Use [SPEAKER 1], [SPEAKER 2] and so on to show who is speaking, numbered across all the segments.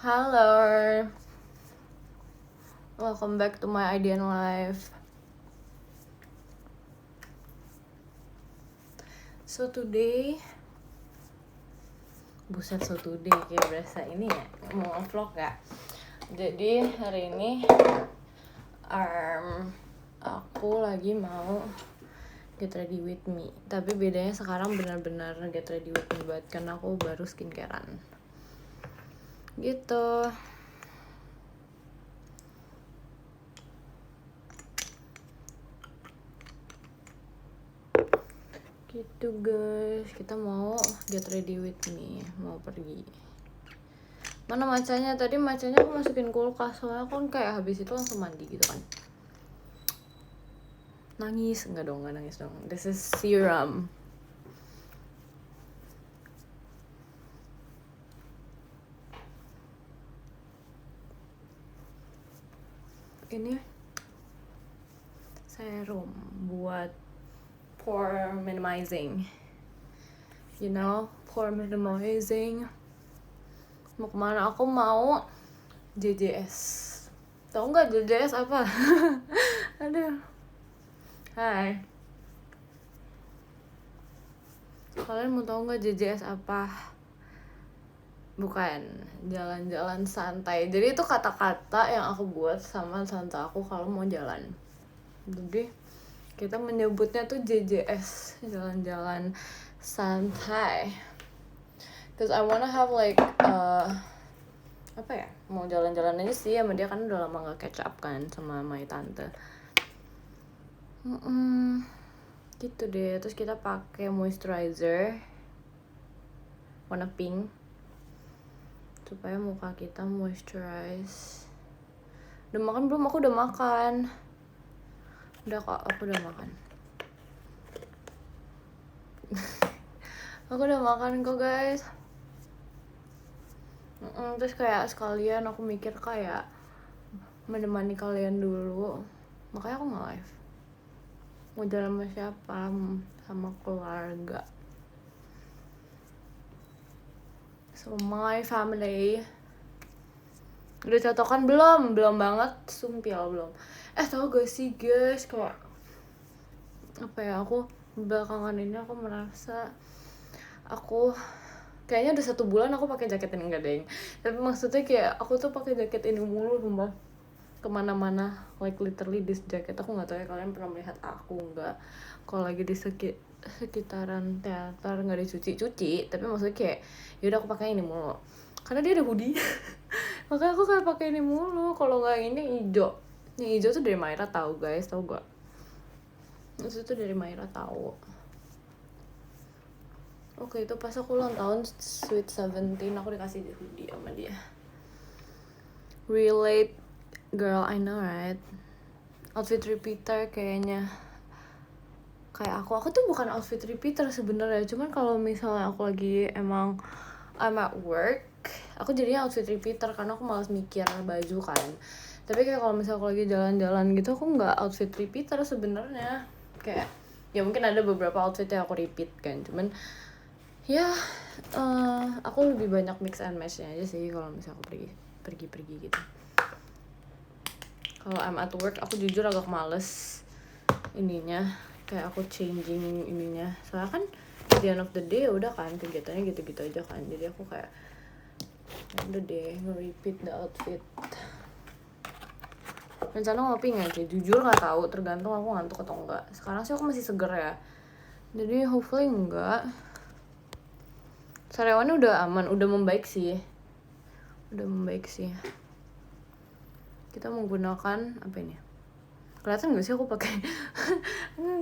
[SPEAKER 1] Halo, welcome back to my IDN life. So today, so today kayak berasa ini ya, mau vlog gak? Jadi hari ini aku lagi mau get ready with me. Tapi bedanya sekarang benar-benar get ready with me banget karena aku baru skincarean. Gitu. Gitu guys, kita mau get ready with me, mau pergi. Mana macanya? Tadi macanya aku masukin kulkas, soalnya kan kayak habis itu langsung mandi gitu kan. Nangis? Enggak nangis dong. This is serum. Ini serum buat pore minimizing. You know, pore minimizing. Mau kemana? Aku mau JJS. Tahu nggak JJS apa? Aduh. Hai. Kalian mau tahu nggak JJS apa? Bukan, jalan-jalan santai. Jadi itu kata-kata yang aku buat sama tante aku kalau mau jalan. Jadi kita menyebutnya tuh JJS, jalan-jalan santai. Cause I wanna have like apa ya, mau jalan-jalan aja sih sama dia kan udah lama gak catch up kan sama my tante. Gitu deh. Terus kita pakai moisturizer warna pink supaya muka kita moisturize. Udah makan belum? Aku udah makan. Udah kok, aku udah makan. Aku udah makan kok guys. Terus kayak sekalian aku mikir kayak menemani kalian dulu. Makanya aku nge-live. Mau jalan sama siapa? Sama keluarga. So my family. Udah cocokan belum? Belum banget, sumpil belum. Tau gak sih guys, kayak apa ya, aku belakangan ini aku merasa aku kayaknya udah 1 bulan aku pakai jaket ini, enggak deng, tapi maksudnya kayak aku tuh pakai jaket ini mulu sumpah kemana-mana, like literally this jacket. Aku nggak tahu ya kalian pernah melihat aku nggak kalau lagi di sekitaran teater nggak dicuci, tapi maksudnya kayak yaudah aku pakai ini mulu karena dia ada hoodie. Makanya aku kayak pakai ini mulu. Kalau nggak ini hijau, yang hijau tuh dari Myra, tahu guys, tahu gak? Itu tuh dari Myra, tahu. Oke, itu pas aku ulang tahun Sweet 17 aku dikasih hoodie sama dia. Relate girl, I know right? Outfit repeater kayaknya. Kayak aku tuh bukan outfit repeater sebenarnya, cuman kalau misalnya aku lagi emang I'm at work, aku jadinya outfit repeater karena aku malas mikir baju kan. Tapi kayak kalau misalnya aku lagi jalan-jalan gitu, aku nggak outfit repeater sebenarnya. Kayak ya mungkin ada beberapa outfit yang aku repeat kan, cuman ya aku lebih banyak mix and match-nya aja sih kalau misalnya aku pergi gitu. Kalau I'm at work, aku jujur agak males ininya, kayak aku changing ininya, soalnya kan at the end of the day udah kan kegiatannya gitu-gitu aja kan. Jadi aku kayak udah deh nge-repeat the outfit. Rencana ngopi nggak sih? Jujur nggak tahu, tergantung aku ngantuk atau enggak. Sekarang sih aku masih seger ya, jadi hopefully enggak. Sariawannya udah aman, udah membaik sih. Kita menggunakan apa ini? Kelihatan nggak sih aku pakai?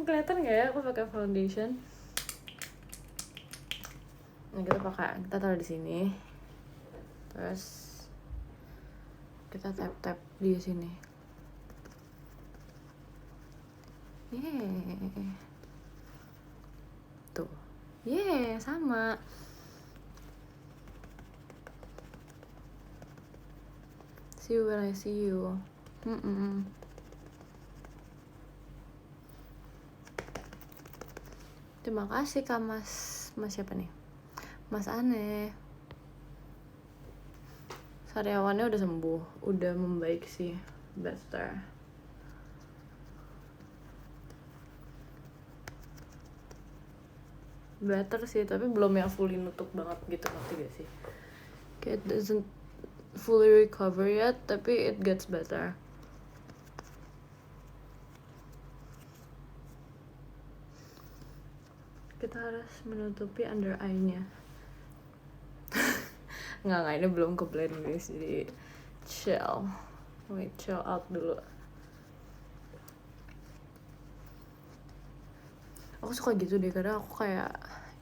[SPEAKER 1] Kelihatan nggak ya aku pakai foundation? Nah, kita taruh di sini. Terus kita tap di sini. Tuh. Sama. See you when I see you. Terima kasih Kak Mas siapa nih? Mas Aneh. Sariawannya udah sembuh, udah membaik sih, better. Better sih, tapi belum yang fully nutup banget gitu, ngerti gak sih? Kayak it doesn't fully recover yet, tapi it gets better. Kita harus menutupi under eye-nya. Nggak, ini belum ke blend guys, jadi chill. Wait, chill out dulu. Aku suka gitu deh, kadang aku kayak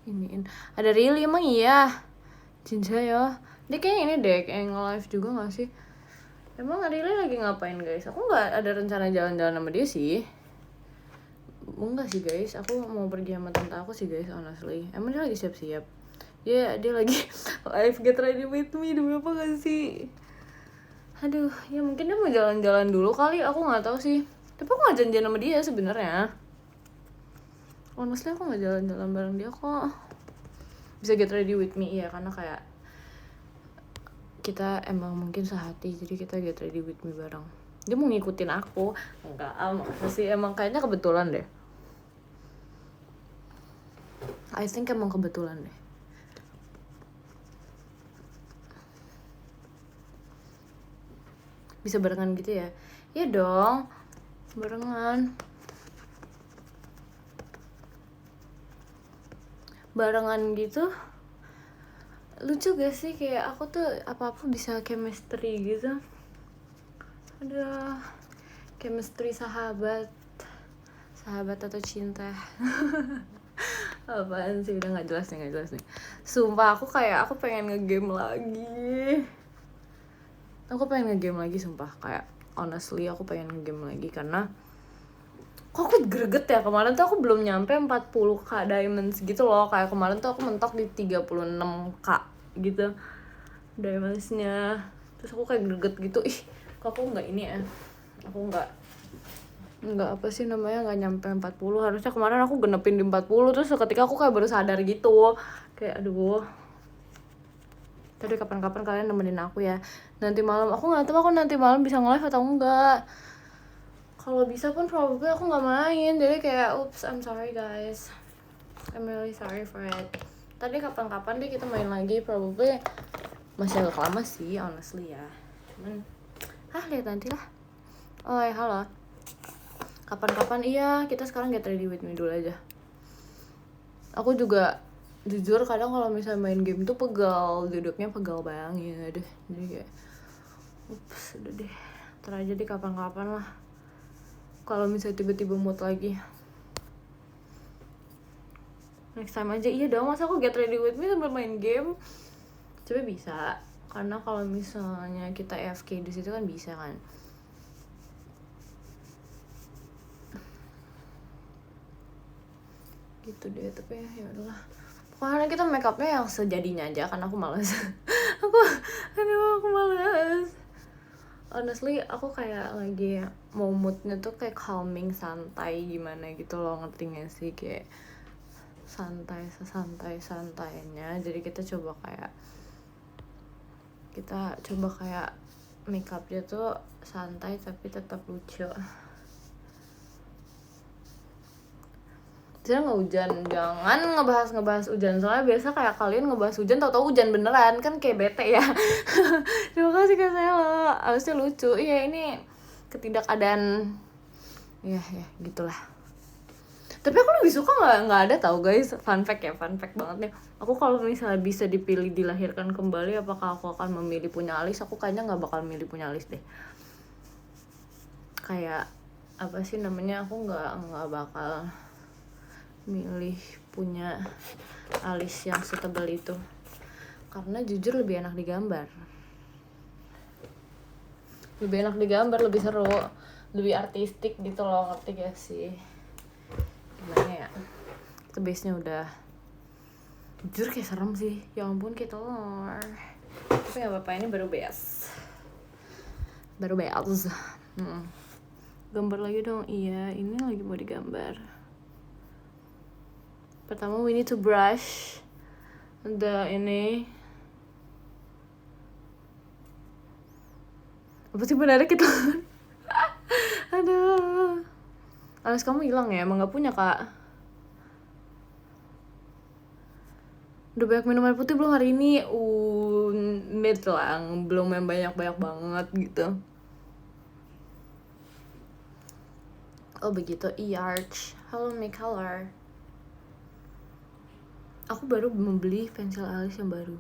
[SPEAKER 1] iniin. Ada really emang iya? Cinta ya. Dia kayak ini deh, kayak nge-live juga gak sih? Emang really lagi ngapain guys? Aku gak ada rencana jalan-jalan sama dia sih. Enggak sih guys, aku mau pergi sama tante aku sih guys, honestly. Emang dia lagi siap-siap? Ya, dia lagi live get ready with me, demi apa gak sih? Aduh, ya mungkin dia mau jalan-jalan dulu kali, aku nggak tahu sih. Tapi aku nggak janjian sama dia sebenarnya. Honestly aku nggak jalan-jalan bareng dia kok. Bisa get ready with me, iya, karena kayak kita emang mungkin sehati, jadi kita get ready with me bareng. Dia mau ngikutin aku, enggak, sih emang kayaknya kebetulan deh. I think emang kebetulan deh. Bisa barengan gitu ya? Iya dong, barengan. Barengan gitu lucu gak sih, kayak aku tuh apa-apa bisa chemistry gitu. Ada chemistry sahabat atau cinta. Apaan sih, udah nggak jelas nih. Sumpah aku pengen ngegame lagi. Sumpah, kayak honestly aku pengen ngegame lagi karena kok aku greget ya, kemarin tuh aku belum nyampe 40k diamonds gitu loh. Kayak kemarin tuh aku mentok di 36k gitu diamondsnya. Terus aku kayak greget gitu, ih kok aku nggak ini ya, aku nggak apa sih namanya, nggak nyampe 40. Harusnya kemarin aku genepin di 40. Terus seketika aku kayak baru sadar gitu, kayak aduh. Tadi kapan-kapan kalian nemenin aku ya nanti malam. Aku nggak tahu aku nanti malam bisa nge-live atau enggak. Kalau bisa pun probably aku nggak main. Jadi kayak oops, I'm sorry guys, I'm really sorry for it. Tadi kapan-kapan deh kita main lagi, probably masih agak lama sih honestly ya, cuman lihat nanti lah. Oh ya, halo, kapan-kapan iya, kita sekarang get ready with me dulu aja. Aku juga jujur kadang kalau misalnya main game tuh pegal, duduknya pegal banget deh. Jadi kayak ups, udah deh, ntar aja deh kapan-kapan lah, kalau misalnya tiba-tiba mood lagi. Next time aja. Iya dong, masa aku get ready with me sambil main game? Coba bisa, karena kalau misalnya kita AFK di situ kan bisa kan. Gitu deh, tapi ya udahlah. Pokoknya kita make upnya yang sejadinya aja, karena aku malas. aku malas. Honestly, aku kayak lagi mau moodnya tuh kayak calming, santai gimana gitu loh, ngerti gak sih? Kayak santai, sesantai-santainya. Jadi kita coba kayak make upnya tuh santai tapi tetap lucu. Jangan nggak hujan, jangan ngebahas hujan, soalnya biasa kayak kalian ngebahas hujan tau-tau hujan beneran kan, kayak bete ya. Terima kasih Kak Sela, harusnya lucu. Iya, ini ketidakadaan ya gitulah. Tapi aku lebih suka nggak ada tau guys. Fun fact banget nih, aku kalau misalnya bisa dipilih dilahirkan kembali, apakah aku akan memilih punya alis? Aku kayaknya nggak bakal milih punya alis deh. Kayak apa sih namanya, aku nggak bakal milih punya alis yang setebal itu, karena jujur lebih enak digambar, lebih seru, lebih artistik gitu loh, ngerti gak sih? Gimana ya, itu base nya udah jujur kayak serem sih, ya ampun kayak telur. Tapi gak apa-apa, ini baru base. Gambar lagi dong. Iya, ini lagi mau digambar. Pertama we need to brush ini Apa sih benernya kita aduh, alis kamu hilang ya? Emang gak punya kak? Udah banyak minum air putih belum hari ini? Mid lah, belum yang banyak-banyak banget gitu. Oh begitu, Arch. Halo Mick, halo. Aku baru membeli pensil alis yang baru.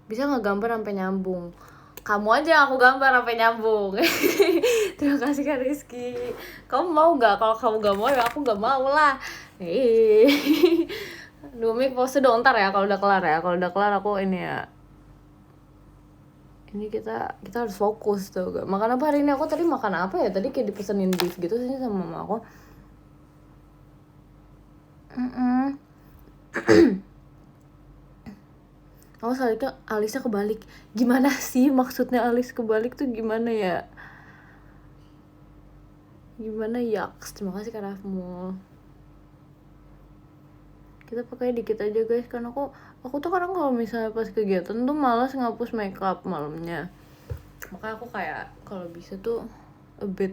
[SPEAKER 1] Bisa nggak gambar sampai nyambung? Kamu aja aku gambar sampai nyambung. Terima kasih Kak Rizky. Kamu mau nggak? Kalau kamu nggak mau ya aku nggak mau lah. Duh, Mick pose dong ntar ya kalau udah kelar ya. Kalau udah kelar aku ini ya. Ini kita harus fokus tuh. Makan apa hari ini? Aku tadi makan apa ya? Tadi kayak dipesenin beef gitu sih sama mama aku. Aku selanjutnya alisnya kebalik. Gimana sih maksudnya alis kebalik tuh gimana ya? Gimana ya? Terima kasih Kak Rafmul. Kita pakai dikit aja guys, karena aku tuh kadang kalau misalnya pas kegiatan tuh malas ngapus makeup malamnya. Makanya aku kayak kalau bisa tuh a bit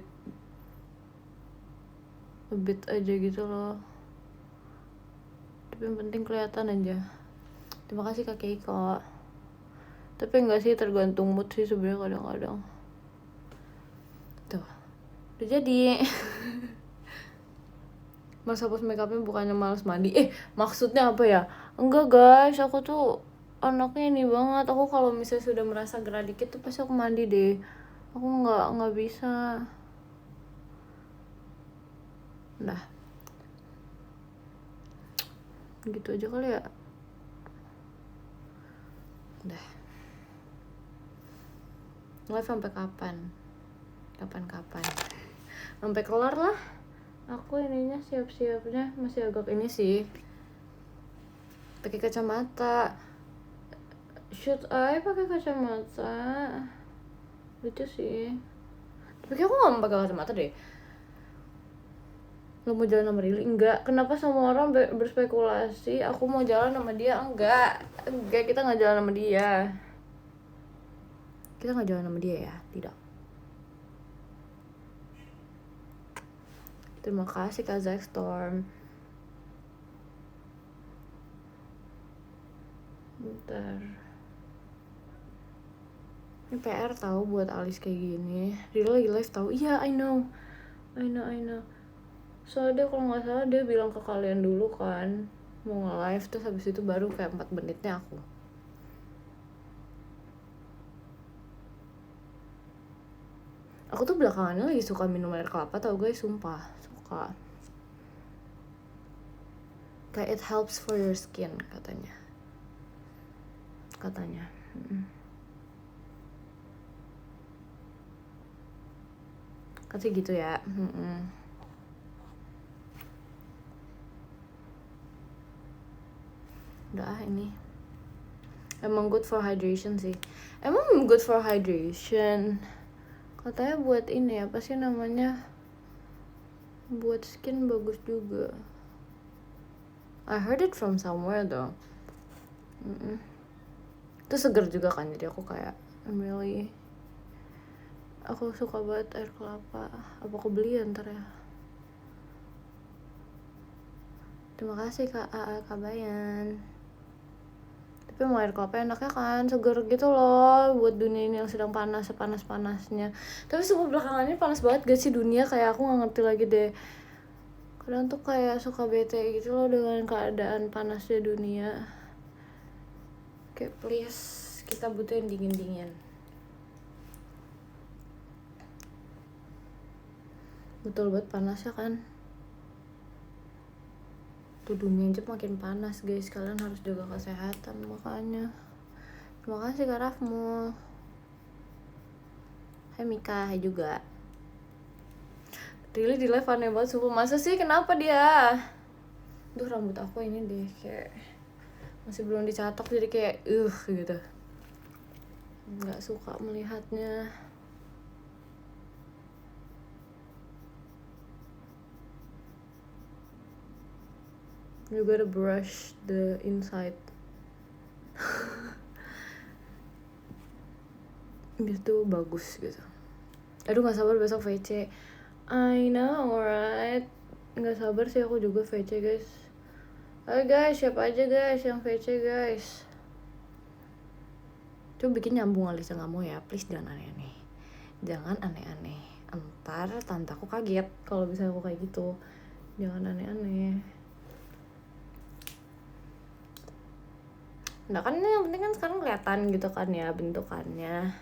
[SPEAKER 1] aja gitu loh. Tapi yang penting kelihatan aja. Terima kasih Kak Keiko. Tapi enggak sih, tergantung mood sih sebenarnya kadang-kadang. Tuh, udah jadi. Mas hapus makeupnya bukannya males mandi. Maksudnya apa ya? Enggak guys, aku tuh anaknya ini banget. Aku kalau misalnya sudah merasa gerah dikit tuh pasti aku mandi deh. Aku nggak bisa. Nah, gitu aja kali ya. Udah. Live sampai kapan? Kapan? Sampai kelar lah. Aku ininya siap-siapnya masih agak ini sih. Pakai kacamata. Should I pakai kacamata? Lucu sih. Tapi aku nggak mau pakai kacamata deh. Lo mau jalan sama Rili? Enggak. Kenapa semua orang berspekulasi aku mau jalan sama dia? Enggak, kita nggak jalan sama dia. Kita nggak jalan sama dia ya? Tidak. Terima kasih Kak Zack Storm. Bentar. Ini PR tahu buat alis kayak gini. Rili lagi live tahu. Iya, I know. Soalnya kalau nggak salah dia bilang ke kalian dulu kan mau nge-live, terus habis itu baru kayak 4 menitnya aku. Aku tuh belakangannya lagi suka minum air kelapa tau guys, sumpah suka. Kayak it helps for your skin katanya. Katanya gitu ya. Udah ini emang good for hydration sih. Emang good for hydration. Katanya buat ini apa sih namanya, buat skin bagus juga. I heard it from somewhere though. Itu seger juga kan, jadi aku kayak aku suka banget air kelapa. Apa aku beli ya ntar ya? Terima kasih Kak AA Kabayan. Tapi mau air kelapa enaknya kan, seger gitu loh buat dunia ini yang sedang panas-panasnya. Tapi semua belakangannya panas banget gak sih dunia, kayak aku gak ngerti lagi deh. Kadang tuh kayak suka bete gitu loh dengan keadaan panasnya dunia. Kayak please, kita butuh yang dingin-dingin. Betul banget panasnya kan. Tuh dunia aja makin panas guys, kalian harus jaga kesehatan makanya. Terima kasih Kak Rafmu. Hai Mika, hai juga. Rili di live aneh banget sumpah. Masa sih, kenapa dia? Duh, rambut aku ini deh kayak masih belum dicatok jadi kayak gitu. Nggak suka melihatnya. You gotta brush the inside. gitu bagus gitu. Aduh gak sabar besok VC. I know right, gak sabar sih aku juga VC guys. Ayo guys, siapa aja guys yang VC guys. Coba bikin nyambung Alisa, gak mau ya, please jangan aneh-aneh. Jangan aneh-aneh, entar tante aku kaget kalau bisa aku kayak gitu. Jangan aneh-aneh. Nah kan yang penting kan sekarang kelihatan gitu kan ya bentukannya.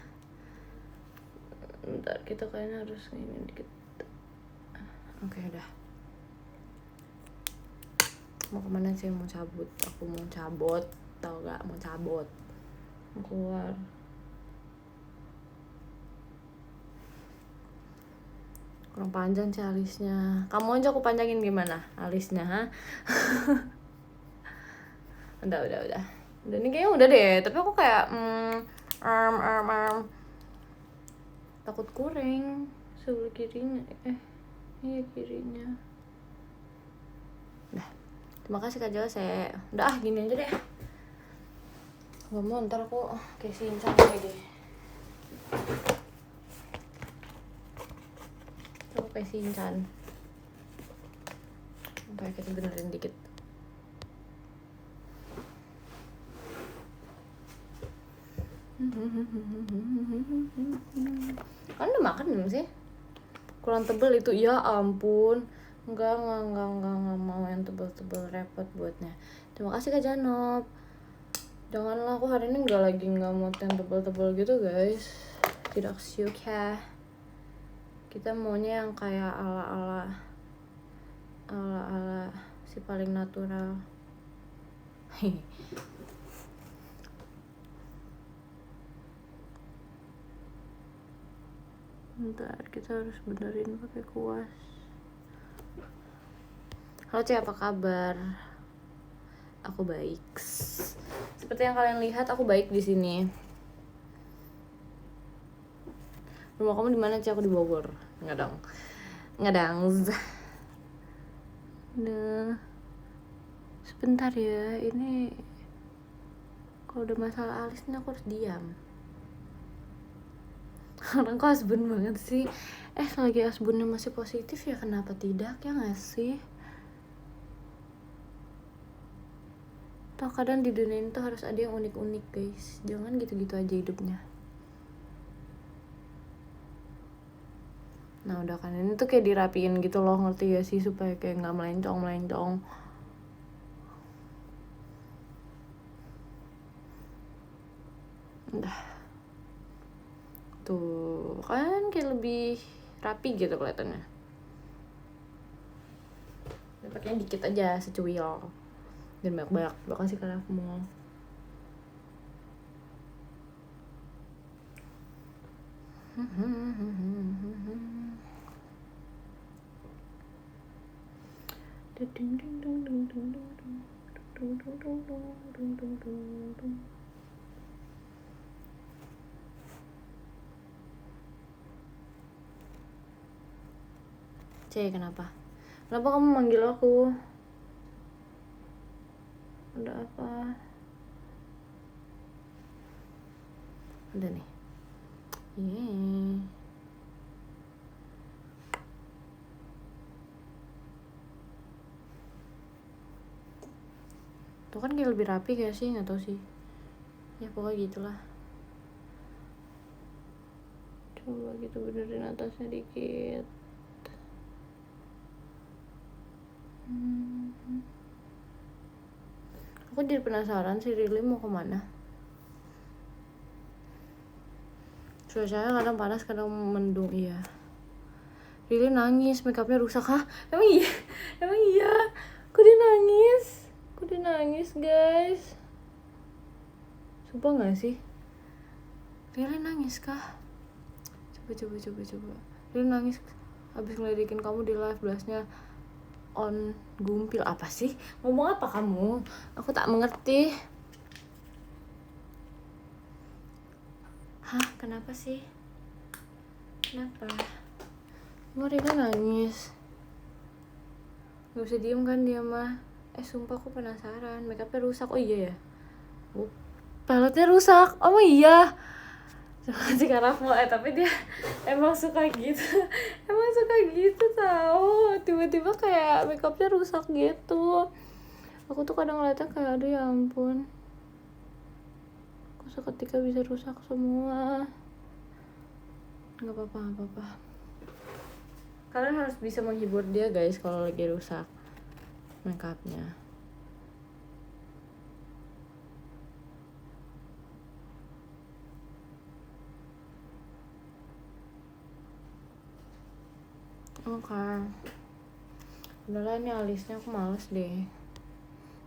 [SPEAKER 1] Bentar, kita kayaknya harus ini dikit. Oke, udah. Mau kemana sih? Mau cabut. Aku mau cabut. Tau gak? Mau cabut. Mau keluar. Kurang panjang sih alisnya. Kamu aja aku panjangin gimana alisnya, ha? Udah. Udah ini kayaknya udah deh. Tapi aku kayak takut kuring sebelah kirinya. Iya kirinya. Udah. Terima kasih Kak Jose. Udah gini aja deh. Gak mau ntar aku kayak sincang lagi deh. Coba kayak sinchan. Kayak kita benerin dikit. Kan udah makan belum sih? Kurang tebel itu, ya ampun. Enggak mau yang tebel-tebel, repot buatnya. Terima kasih Kak Janop. Janganlah, aku hari ini nggak mau yang tebel-tebel gitu guys. Tidak suka. Kita maunya yang kayak ala si paling natural. Bentar, kita harus benerin pakai kuas. Halo Ci, apa kabar? Aku baik. Seperti yang kalian lihat, aku baik di sini. Rumah kamu di mana Ci? Aku di Bogor. Enggak dong. Nah, sebentar ya. Ini kalau udah masalah alisnya aku harus diam. Orang kok asbun banget sih. Selagi asbunnya masih positif ya kenapa tidak, ya gak sih? Toh kadang di dunia ini tuh harus ada yang unik-unik guys. Jangan gitu-gitu aja hidupnya. Nah udah kan, ini tuh kayak dirapiin gitu loh, ngerti gak sih? Supaya kayak gak melencong. Udah. Tuh kan kayak lebih rapi gitu kelihatannya. Pakainya dikit aja, secuil. Dan banyak-banyak. Makasih karena aku mau. C, kenapa kamu manggil aku? Ada apa? Udah nih. Tuh kan kayak lebih rapi gak sih? Gak tau sih. Ya pokoknya gitulah. Coba gitu benerin atasnya dikit. Aku jadi penasaran si Rili mau kemana. Cuacanya kadang panas, kadang mendung. Iya. Rili nangis, makeupnya rusak. Hah? Emang iya? Kok dia nangis guys? Sumpah gak sih? Rili nangis kah? Coba. Rili nangis abis ngeledekin kamu di live blastnya on gumpil. Apa sih? Ngomong apa kamu? Aku tak mengerti. Hah? Kenapa sih? Kenapa? Mau Rili nangis? Gak usah diem kan dia mah. Sumpah aku penasaran. Makeupnya rusak. Oh iya ya. Peletnya rusak. Oh iya. si Karafmo, tapi dia emang suka gitu emang suka gitu tahu, tiba-tiba kayak makeupnya rusak gitu. Aku tuh kadang ngeliatnya kayak aduh ya ampun, kok seketika bisa rusak semua. Nggak apa-apa, kalian harus bisa menghibur dia guys kalau lagi rusak makeupnya. Oke. Udahlah, ini alisnya aku males deh.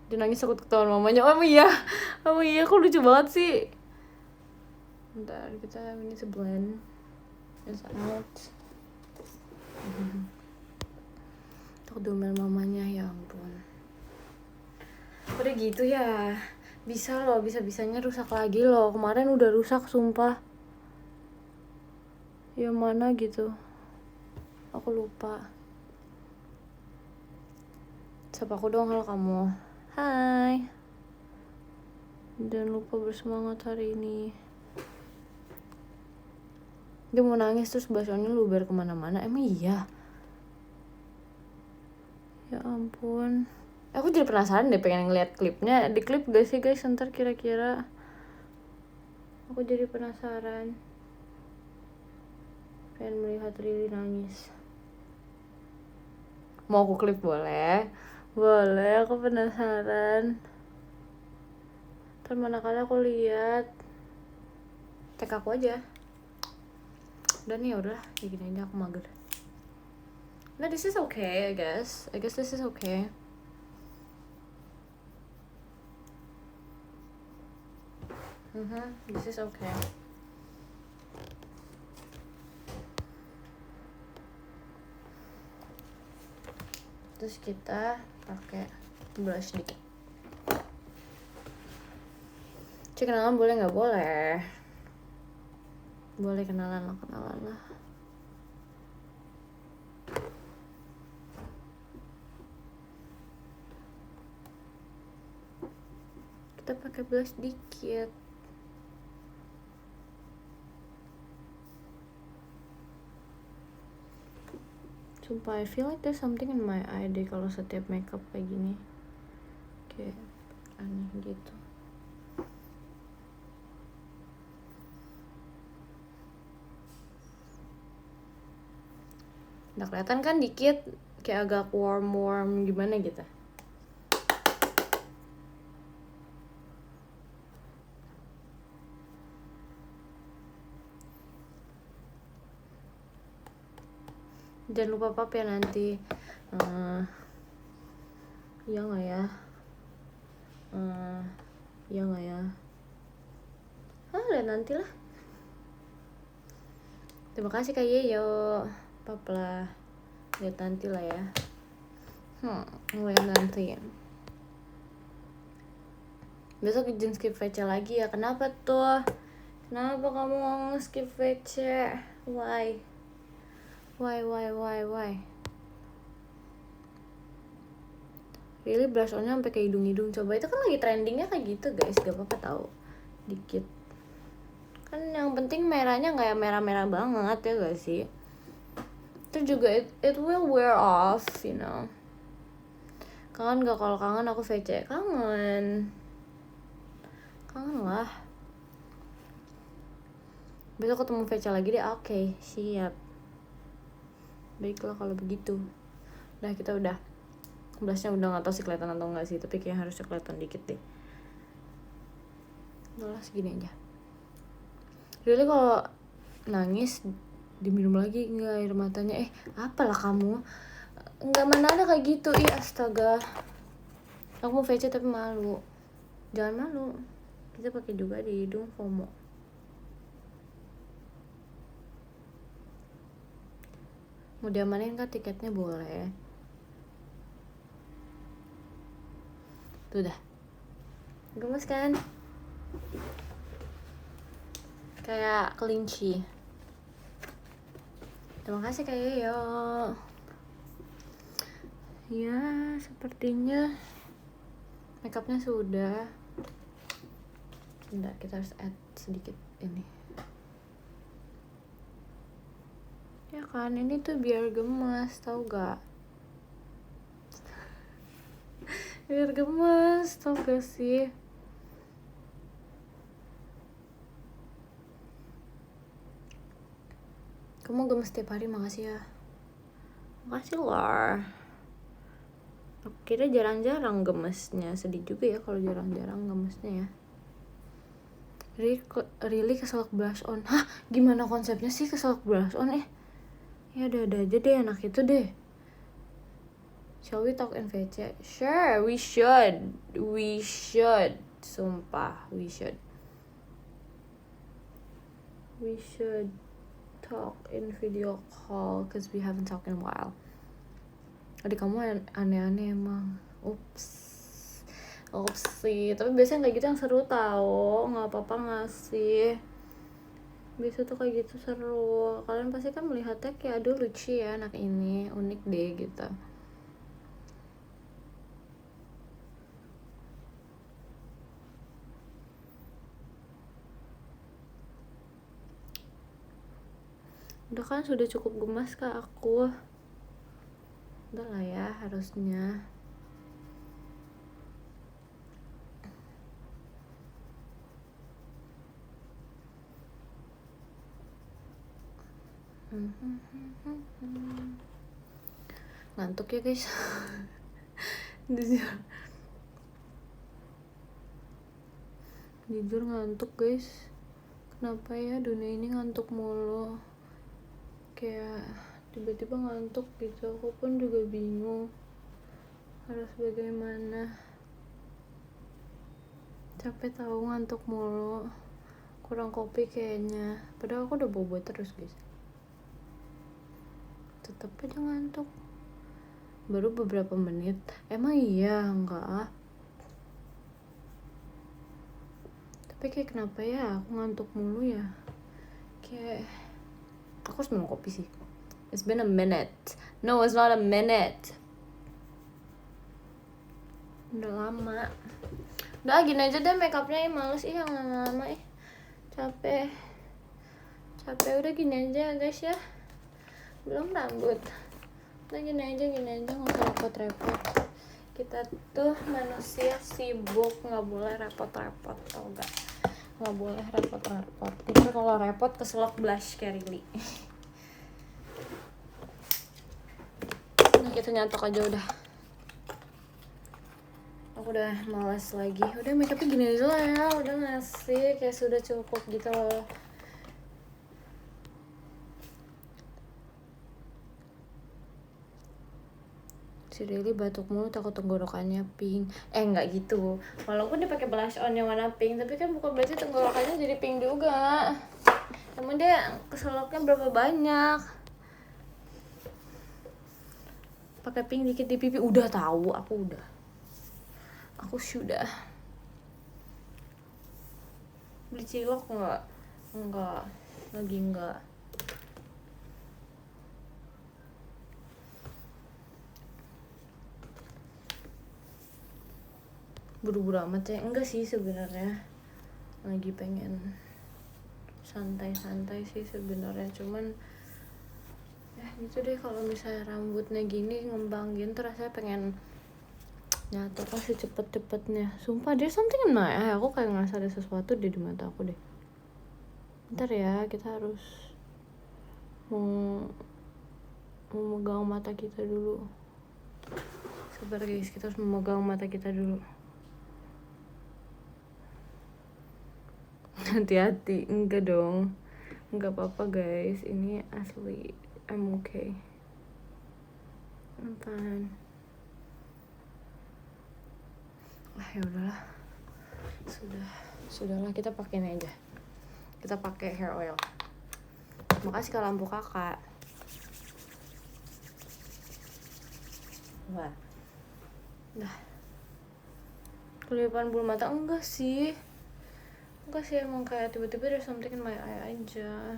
[SPEAKER 1] Dia nangis aku ketahuan mamanya. Oh iya kok lucu banget sih. Bentar, kita ini blend this out. Aku domel mamanya, ya ampun. Udah gitu ya. Bisa loh, bisa-bisanya rusak lagi loh. Kemarin udah rusak sumpah. Yang mana gitu, aku lupa. Sapa aku dong, halo kamu. Hai. Jangan lupa bersemangat hari ini. Dia mau nangis terus basuhannya luber kemana-mana. Emang iya? Ya ampun. Aku jadi penasaran deh, pengen ngeliat klipnya. Di klip gak sih guys ntar kira-kira? Aku jadi penasaran. Pengen melihat Riri nangis. Mau aku klip boleh? Boleh, aku penasaran. Ntar mana kali aku lihat. Tag aku aja. Udah nih, udah kayak gini aja, aku mager. Nah, this is okay, I guess this is okay. This is okay. Terus kita pakai blush dikit. Cek kenalan boleh nggak? Boleh. Boleh, kenalan lah. Kita pakai blush dikit. Sumpah, I feel like there's something in my eye deh kalau setiap makeup kayak gini. Kayak aneh gitu. Udah kelihatan kan dikit, kayak agak warm gimana gitu. Jangan lupa pap ya nanti. Iya nggak ya? Iya nggak ya? Lihat nanti lah. Terima kasih Kak Yeyo. Pap lah. Lihat nanti lah ya. Lihat nanti. Besok izin skip VC lagi ya. Kenapa tuh? Kenapa kamu mau skip VC? Why? Really blush onnya sampai ke hidung-hidung. Coba, itu kan lagi trendingnya kayak gitu guys. Gak apa-apa tau. Dikit. Kan yang penting merahnya gak merah-merah banget ya gak sih? Itu juga it will wear off, you know. Kangen gak? Kalau kangen aku VC. Kangen lah. Besok ketemu VC lagi deh. Oke, siap. Baiklah kalau begitu. Nah, kita udah blushnya udah gak tau sih kelihatan atau enggak sih, tapi kayaknya harusnya kelihatan dikit deh. Udah segini aja. Really kalau nangis diminum lagi enggak air matanya? Apalah kamu, enggak, mana ada kayak gitu. Astaga, aku mau VC tapi malu. Jangan malu, kita pakai juga di hidung, FOMO. Mau diamanin kan tiketnya? Boleh. Tuh dah, gemes kan? Kayak kelinci. Terima kasih Kak Yoyo. Ya, sepertinya makeupnya sudah. Bentar, kita harus add sedikit ini. Ya kan, ini tuh biar gemes, tau gak? Biar gemes, tau gak sih? Kamu gemes tiap hari, makasih ya. Makasih lah. Aku kira jarang-jarang gemesnya. Sedih juga ya kalau jarang-jarang gemesnya ya. Really keselak blush on. Hah? Gimana konsepnya sih keselak blush on? Ya ada aja deh anak itu deh. Shall we talk in VC? Sure, we should. We should. Sumpah, we should. We should talk in video call cause we haven't talked in a while. Adik kamu aneh-aneh emang. Oops sih. Tapi biasanya kayak gitu yang seru tau. Nggak apa-apa nggak sih? Biasa tuh kayak gitu seru. Kalian pasti kan melihatnya kayak aduh lucu ya anak ini, unik deh gitu. Udah kan sudah cukup gemas kak aku. Udah lah ya harusnya. Ngantuk ya guys. Jujur ngantuk guys. Kenapa ya dunia ini ngantuk mulu. Kayak tiba-tiba ngantuk gitu. Aku pun juga bingung harus bagaimana. Capek tahu ngantuk mulu. Kurang kopi kayaknya. Padahal aku udah bobo terus guys. Tetep aja ngantuk. Baru beberapa menit. Emang iya enggak? Tapi kayak kenapa ya aku ngantuk mulu ya? Kayak aku harus minum kopi sih. It's been a minute. No, it's not a minute. Udah lama. Udah gini aja deh makeupnya, males yang lama-lama capek udah gini aja guys ya. Belum rambut. Udah gini aja nggak usah repot-repot. Kita tuh manusia sibuk, nggak boleh repot-repot tau gak? Nggak boleh repot-repot. Jadi kalau repot keselak blush kayak Rili. Nah kita nyantok aja udah. Aku udah malas lagi. Udah makeupnya gini aja lah ya. Udah gak sih? Kayak sudah cukup gitu loh. Si Rili batuk mulu, takut tenggorokannya pink. Enggak gitu. Walaupun dia pakai blush on yang warna pink, tapi kan bukan berarti tenggorokannya jadi pink juga. Emang dia keselaknya berapa banyak? Pakai pink dikit di pipi udah tahu, aku sudah. Beli cilok enggak? Enggak. Lagi enggak. Buru-buru amat ya. Enggak sih sebenarnya. Lagi pengen santai-santai sih sebenarnya, cuman ya gitu deh. Kalau misalnya rambutnya gini ngembangin tuh rasanya pengen nyatu kasih cepet-cepetnya. Sumpah there's something in my eye. Aku kayak ngerasa ada sesuatu di mata aku deh. Bentar ya, kita harus memegang mata kita dulu. Sabar guys, kita harus memegang mata kita dulu. Hati-hati, enggak dong. Enggak apa-apa guys, ini asli. I'm okay. I'm fine. Ya udahlah. Sudahlah kita pakai ini aja. Kita pakai hair oil. Makasih ke lampu kakak. Wah. Dah. Kelipan bulu mata enggak sih, emang kayak tiba-tiba there's something in my eye aja.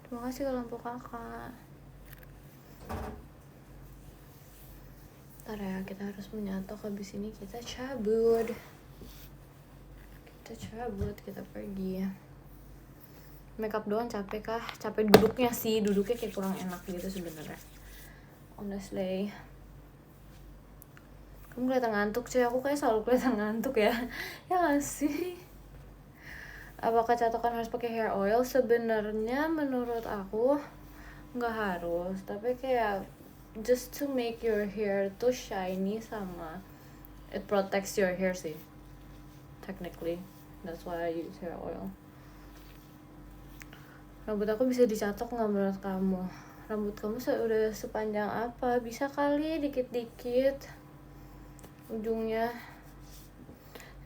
[SPEAKER 1] Terima kasih ke lampu kakak. Ntar ya, kita harus menyatok. Habis ini kita cabut. Kita pergi ya. makeup doang capek kah? Capek duduknya sih, duduknya kayak kurang enak gitu sebenarnya. Honestly. Kamu kelihatan ngantuk cuy, aku kayak selalu kelihatan ngantuk ya. Ya gak sih? Apakah catokan harus pakai hair oil? Sebenarnya menurut aku nggak harus, tapi kayak just to make your hair tuh shiny sama it protects your hair sih. Technically, that's why I use hair oil. Rambut aku bisa dicatok nggak menurut kamu? Rambut kamu udah sepanjang apa? Bisa kali dikit-dikit ujungnya.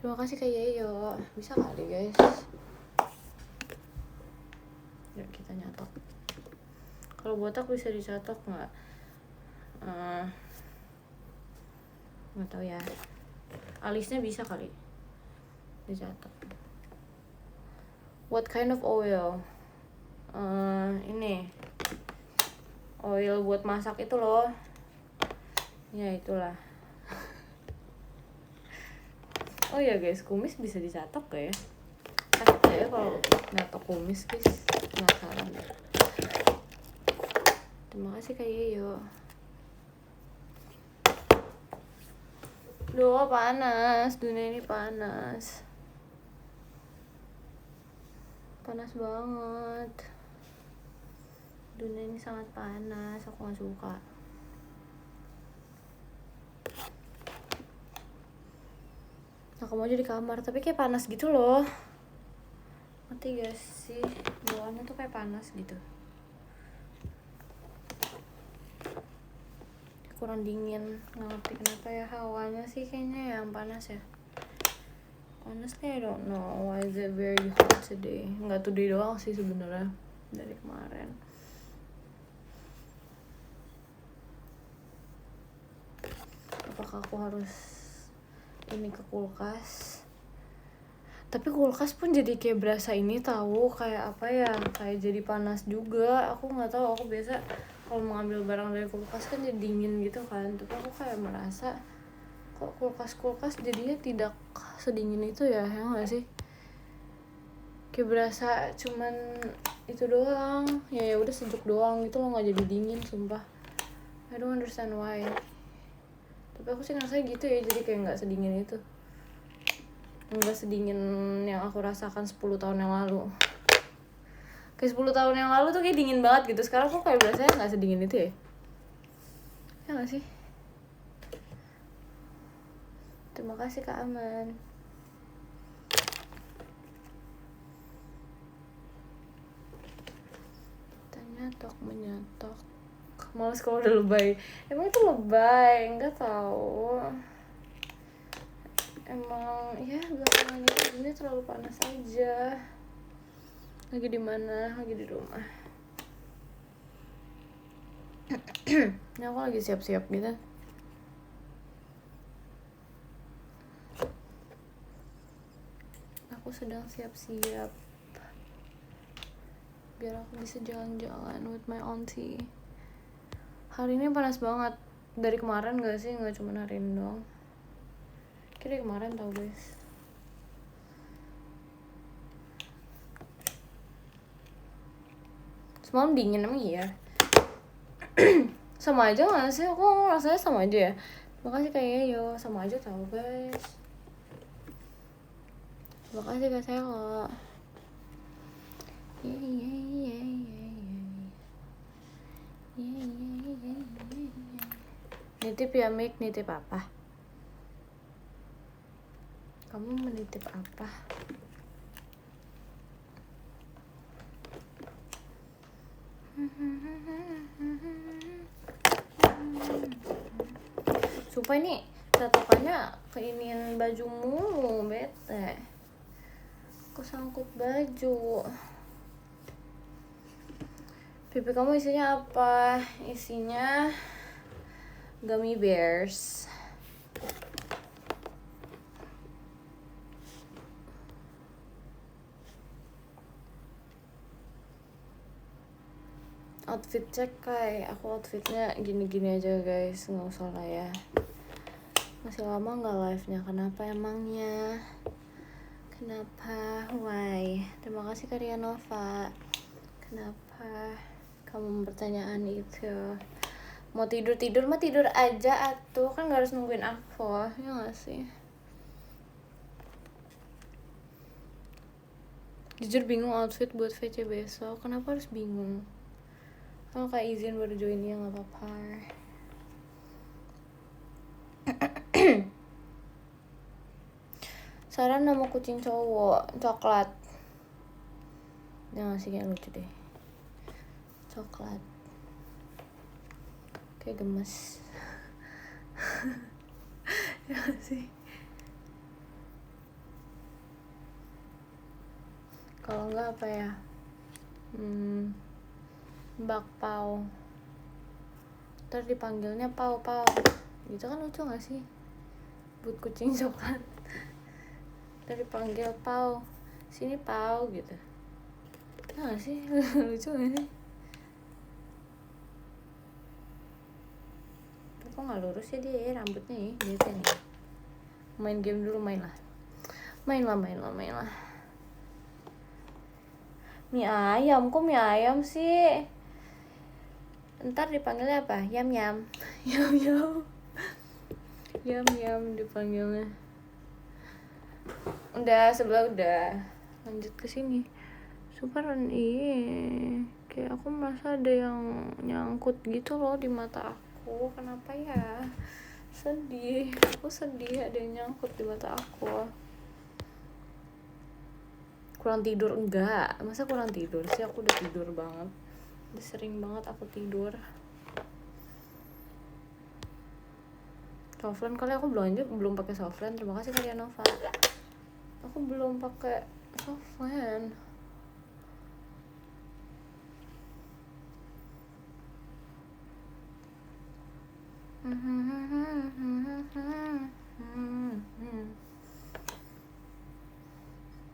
[SPEAKER 1] Terima kasih Kak Yeyo. Bisa kali guys. Yuk kita nyatok. Kalau botak bisa dicatok nggak? Nggak tahu ya. Alisnya bisa kali dicatok. What kind of oil? Ini oil buat masak itu loh. Ya itulah. Oh ya guys, kumis bisa dicatok gak ya? Takut ya kalau nyatok kumis guys. Penasaran ya. Terima kasih Kak Yeyo. Duh panas, dunia ini panas. Panas banget. Dunia ini sangat panas, aku gak suka. Aku mau jadi kamar, tapi kayak panas gitu loh. Ngerti gak sih? Bawaannya tuh kayak panas gitu. Kurang dingin, nggak ngerti kenapa ya, hawanya sih kayaknya yang panas ya. Honestly I don't know why is it very hot today. Nggak today doang sih sebenarnya, dari kemarin. Apakah aku harus ini ke kulkas? Tapi kulkas pun jadi kayak berasa ini tahu, kayak apa ya, kayak jadi panas juga. Aku nggak tahu, aku biasa kalau mau ambil barang dari kulkas kan jadi dingin gitu kan, tapi aku kayak merasa kok kulkas jadinya tidak sedingin itu ya nggak sih? Kayak berasa cuman itu doang, ya udah sejuk doang gitu loh, nggak jadi dingin sumpah. I don't understand why. Tapi aku sih ngerasa gitu ya, jadi kayak nggak sedingin itu, nggak sedingin yang aku rasakan 10 tahun yang lalu. Kayak 10 tahun yang lalu tuh kayak dingin banget gitu. Sekarang kok kayak berasanya gak sedingin itu ya? Ya gak sih? Terima kasih Kak Aman. Kita nyatok menyatok. Males kalau udah lebay. Emang itu lebay? Enggak tahu. Emang ya belakangan ini terlalu panas aja. Lagi di mana? Lagi di rumah. Ini aku lagi siap-siap gitu. Aku sedang siap-siap biar aku bisa jalan-jalan with my auntie. Hari ini panas banget. Dari kemarin gak sih? Gak cuma hari ini doang. Kira kemarin tau guys. Semalam dingin emang iya. Sama aja gak sih? Aku rasanya sama aja ya. Makasih kayaknya yo, sama aja tau guys. Makasih Kak Selo. Nitip ya Mik, nitip apa? Kamu menitip apa? Sumpah ini catokannya keinian bajumu, bete. Aku sangkut baju. Pipi kamu isinya apa? Isinya gummy bears. Outfit cek kayak aku outfitnya gini-gini aja guys, nggak usah lah ya. Masih lama nggak live-nya, kenapa emangnya? Kenapa? Why? Terima kasih Karya Nova. Kenapa kamu pertanyaan itu? Mau tidur mah tidur aja atuh, kan gak harus nungguin aku, ya gak sih? Jujur bingung outfit buat VC besok. Kenapa harus bingung? Kalau kayak izin baru join ya gak apa-apa. Saran nama kucing cowok, coklat. Jangan sih, kayak lucu deh. Coklat. Kayak gemes. Ya sih. Kalau enggak apa ya? Bakpao. Ntar dipanggilnya pau. Gitu kan lucu gak sih? Buat kucing coklat. Ntar dipanggil pau. Sini pau gitu. Ya gak sih? Lucu gak sih? Kok gak lurus ya dia rambutnya ya? Gitu nih. Main game dulu, main lah. Mie ayam, kok mie ayam sih? Ntar dipanggilnya apa? Yam yam dipanggilnya. Udah, sebelah udah. Lanjut ke sini. Super kayak aku merasa ada yang nyangkut gitu loh di mata aku. Kenapa ya? Aku sedih ada yang nyangkut di mata aku. Kurang tidur enggak? Masa kurang tidur sih? Aku udah tidur banget. Udah sering banget aku tidur. Softland kali aku belum pakai Softland. Terima kasih kalian Nova. Aku belum pakai Softland.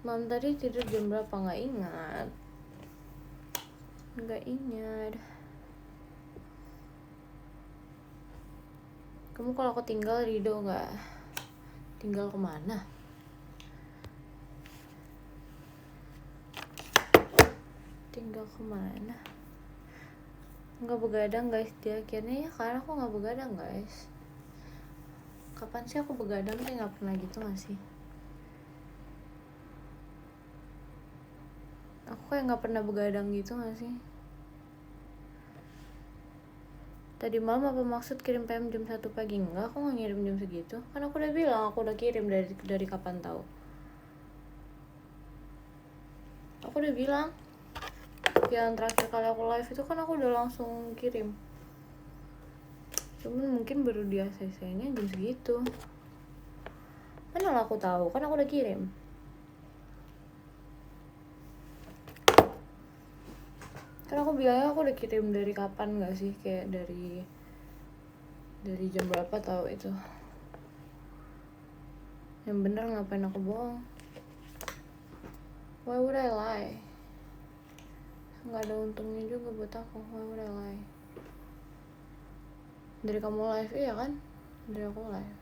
[SPEAKER 1] Malam tadi tidur jam berapa? Nggak ingat. Kamu kalau aku tinggal Rido nggak? Tinggal kemana? Nggak begadang guys dia akhirnya ya, karena aku nggak begadang guys. Kapan sih aku begadang? Kayak nggak pernah gitu nggak sih? Aku kayak nggak pernah begadang gitu nggak sih? Tadi malam apa maksud kirim PM jam 1 pagi? Enggak, aku nggak ngirim jam segitu. Kan aku udah bilang aku udah kirim dari kapan tahu? Aku udah bilang. Yang terakhir kali aku live itu kan aku udah langsung kirim. Cuman mungkin baru dia selesainya jam segitu. Mana lah aku tahu, kan aku udah kirim. Karena aku bilangnya aku udah kirim dari kapan gak sih? Kayak dari jam berapa tahu itu. Yang bener ngapain aku bohong? Why would I lie? Gak ada untungnya juga buat aku. Why would I lie? Dari kamu live, iya kan? Dari aku live.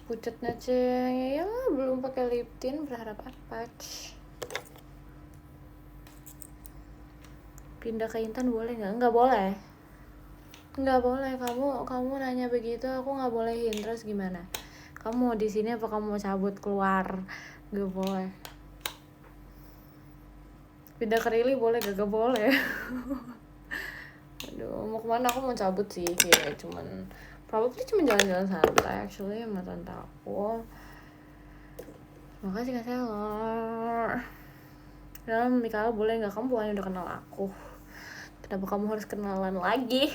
[SPEAKER 1] Pucetnya ceng, ya belum pakai lip tint, berharap apa? Pindah ke Intan boleh nggak? Nggak boleh. Kamu nanya begitu, aku nggak bolehin. Terus gimana? Kamu mau di sini apa kamu mau cabut keluar? Gak boleh. Pindah ke Rili boleh gak? Gak boleh. Aduh, mau kemana? Aku mau cabut sih, kayak probably cuma jalan-jalan santai actually sama tante aku. Makasih Kak Selor. Dan Mikael boleh nggak? Kamu bukannya udah kenal aku? Kenapa kamu harus kenalan lagi?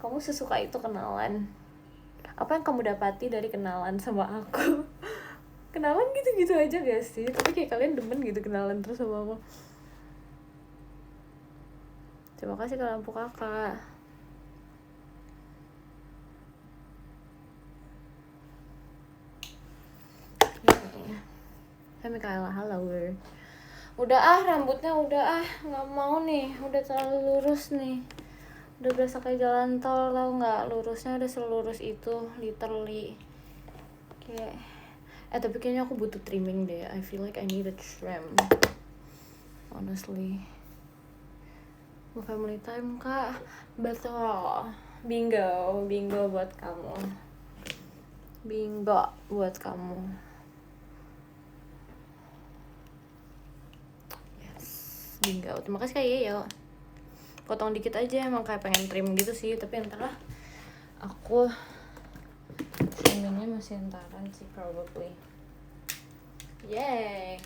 [SPEAKER 1] Kamu sesuka itu kenalan. Apa yang kamu dapati dari kenalan sama aku? Kenalan gitu-gitu aja gak sih? Tapi kayak kalian demen gitu kenalan terus sama aku. Terima kasih ke lampu kakak. Hai Mikaela, halo. Udah rambutnya udah nggak mau nih, udah terlalu lurus nih. Udah berasa kayak jalan tol, tau nggak? Lurusnya udah selurus itu, literally. Kayak Tapi kayaknya aku butuh trimming deh. I feel like I need a trim, honestly. Mau family time kak? Betul. Bingo buat kamu. Bingo buat kamu. Yes, bingo. Terima kasih kak Yeyo. Potong dikit aja, emang kayak pengen trim gitu sih, tapi entar lah. Aku trimmingnya masih entaran sih probably. Yay,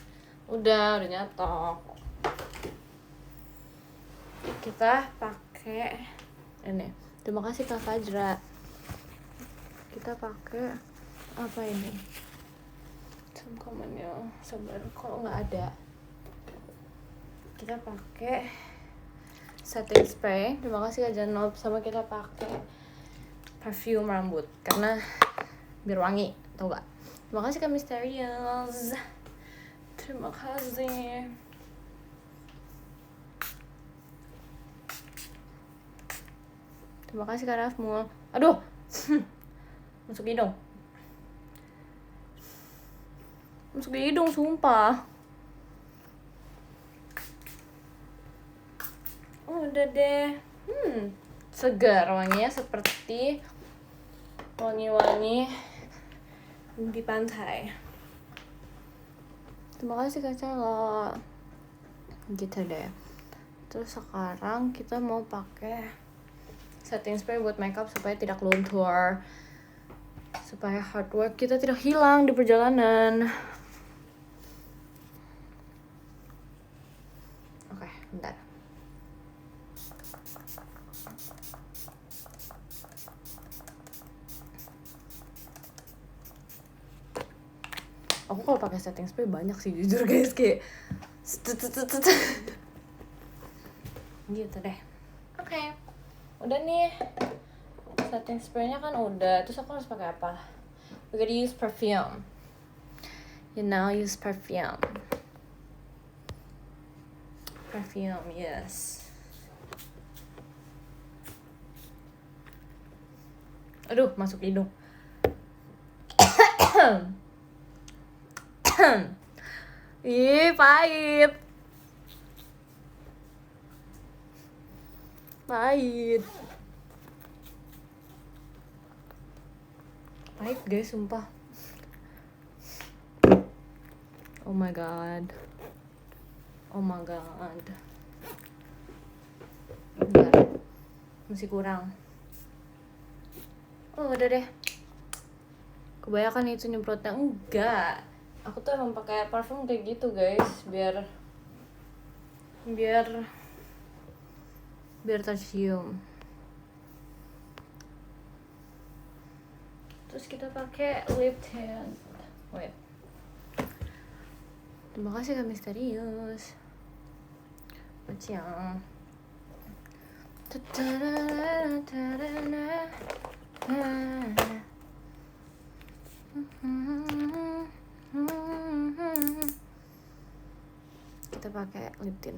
[SPEAKER 1] udah nyatok. Kita pakai ini. Terima kasih Kak Fajra. Kita pakai apa ini? Komennya sabar, kalau nggak ada. Kita pakai setting spray. Terima kasih Kak Janob. Sama kita pakai perfume rambut karena biar wangi, tau gak? Terima kasih Kak Mysterious. Terima kasih. Terima kasih Kak Rafmul. Aduh, masuk hidung. Masuk hidung, sumpah. Oh, udah deh. Segar wanginya seperti wangi-wangi di pantai. Terima kasih Kak Celo. Gitu deh. Terus sekarang kita mau pakai setting spray buat makeup supaya tidak luntur, supaya hard work kita tidak hilang di perjalanan. Oke, bentar. Aku kalau pakai setting spray banyak sih jujur guys, kayak gitu deh. Oke. Udah nih. Setting spraynya kan udah. Terus aku harus pakai apa? We gotta use perfume. You know, use perfume. Perfume, yes. Aduh, masuk hidung. Ih, pahit. Pahit guys, sumpah. Oh my god. Bentar. Masih kurang. Oh, udah deh. Kebanyakan itu nyemprotnya. Enggak. Aku tuh emang pakai parfum kayak gitu guys, biar tercium. Terus kita pakai lip tint. Wait. Terima kasih Kak Misterius. Macam. Kita pakai lip tint.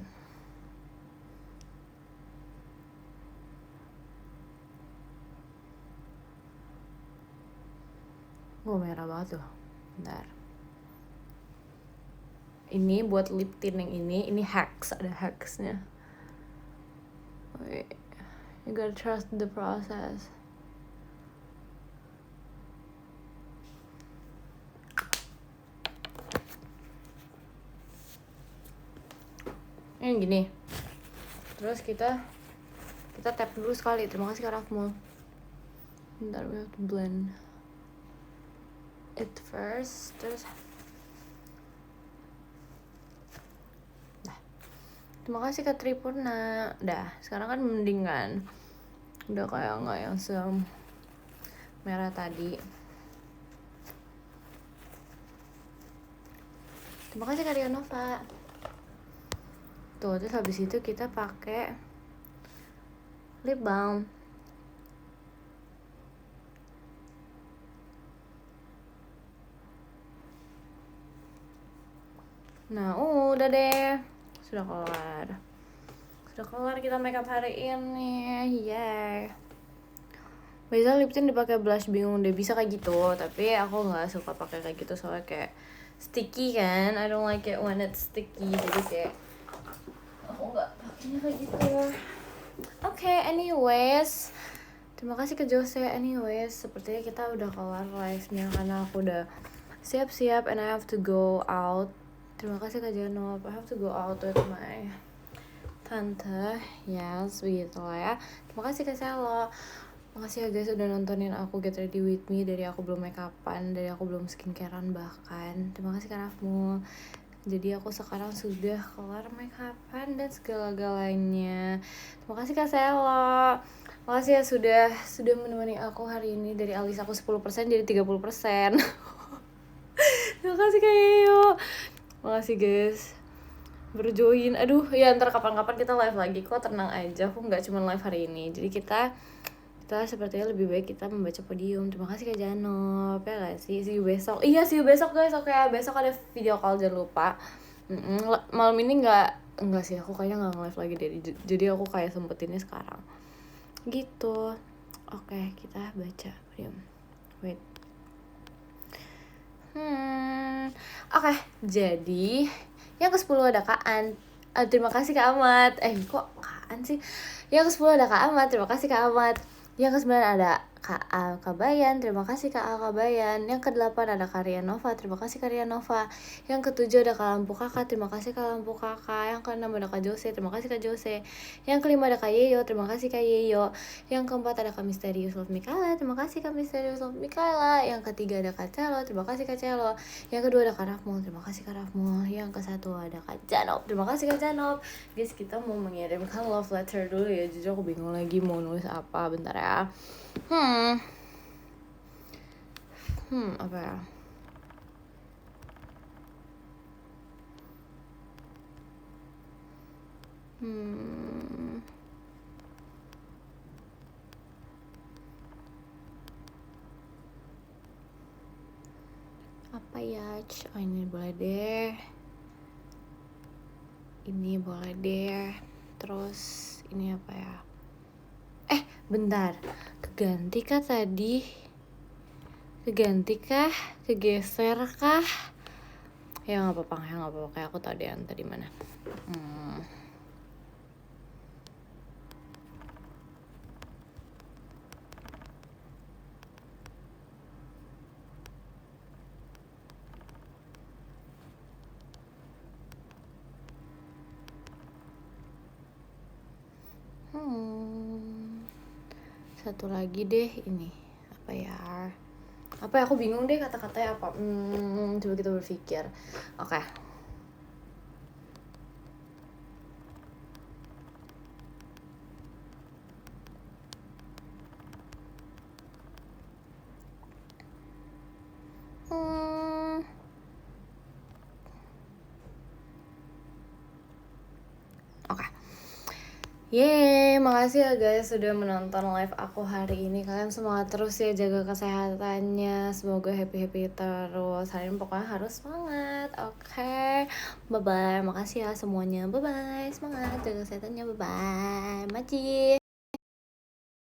[SPEAKER 1] Merah banget tuh. Bentar. Ini buat lip tint yang ini hacks, ada hacksnya. Wait. You gotta trust the process. Yang gini. Terus kita tap dulu sekali. Terima kasih Kak Rafmul. Bentar, we have to blend it first. Terus terima kasih Kak Tripurna. Dah, sekarang kan mending kan. Udah kayak nggak yang merah tadi. Terima kasih Kak Rionova. Tuh, terus habis itu kita pakai lip balm. Nah, udah deh. Sudah kelar kita makeup hari ini. Yay. Biasa lip tint dipakai blush bingung deh, bisa kayak gitu, tapi aku nggak suka pakai kayak gitu soalnya kayak sticky kan. I don't like it when it's sticky, jadi kayak aku nggak pakainya kayak gitu. Oke, anyways, terima kasih ke Jose. Anyways, sepertinya kita udah kelar live-nya karena aku udah siap-siap and I have to go out. Terima kasih Kak Janop. I have to go out with my tante. Yes, begitu lah ya. Terima kasih Kak Selo. Makasih ya guys udah nontonin aku Get Ready With Me dari aku belum make upan, dari aku belum skincarean bahkan. Terima kasih Kak Rafmu. Jadi aku sekarang sudah kelar make upan dan segala-galanya. Terima kasih Kak Selo. Makasih ya sudah menemani aku hari ini, dari alis aku 10% jadi 30%. Terima kasih Kak Yeyo. Makasih guys berjoin. Aduh ya, ntar kapan-kapan kita live lagi kok, tenang aja, aku nggak cuma live hari ini. Jadi kita sepertinya lebih baik kita membaca podium. Terima kasih Kak Janop ya gak sih. See you besok. Iya, see you besok guys. Oke, besok ada video call, jangan lupa. Malam ini enggak sih, aku kayaknya nggak live lagi deh. Jadi aku kayak sempetinnya sekarang gitu. Oke, kita baca podium. Wait. Oke, jadi yang ke-10 ada Kak An. Terima kasih Kak Ahmad. Kok Kak An sih? Yang ke-10 ada Kak Ahmad. Terima kasih Kak Ahmad. Yang ke-9 ada Kak Al Kabayan. Terima kasih Kak Al Kabayan. Yang ke-8 ada Karya Nova. Terima kasih Karya Nova. Yang ke-7 ada Kak Lampu Kakak. Terima kasih Kak Lampu Kakak. Yang ke-6 ada Kak Jose. Terima kasih Kak Jose. Yang ke-5 ada Kak Yeyo. Terima kasih Kak Yeyo. Yang ke-4 ada Kak Misterius Love Mikaela. Terima kasih Kak Misterius Love Mikaela. Yang ke-3 ada Kak Celo. Terima kasih Kak Celo. Yang ke-2 ada Kak Rafmul. Terima kasih Kak Rafmul. Yang ke-1 ada Kak Janop. Terima kasih Kak Janop. Guys, kita mau mengirimkan love letter dulu ya. Jujur aku bingung lagi mau nulis apa. Bentar ya. Apa ya? Apa ya? Ini boleh deh. Ini boleh deh. Terus ini apa ya? Bentar. Keganti kah tadi? Keganti kah? Kegeser kah? Ya nggak apa-apa. Kayak aku tahu deh yang tadi mana. Satu lagi deh, ini apa ya? Aku bingung deh kata-katanya apa. Coba kita berpikir. Oke. Yeay, makasih ya guys sudah menonton live aku hari ini. Kalian semangat terus ya, jaga kesehatannya. Semoga happy terus. Hari ini pokoknya harus semangat. Oke. Bye-bye. Makasih ya semuanya. Bye-bye. Semangat, jaga kesehatannya. Bye-bye. Maci.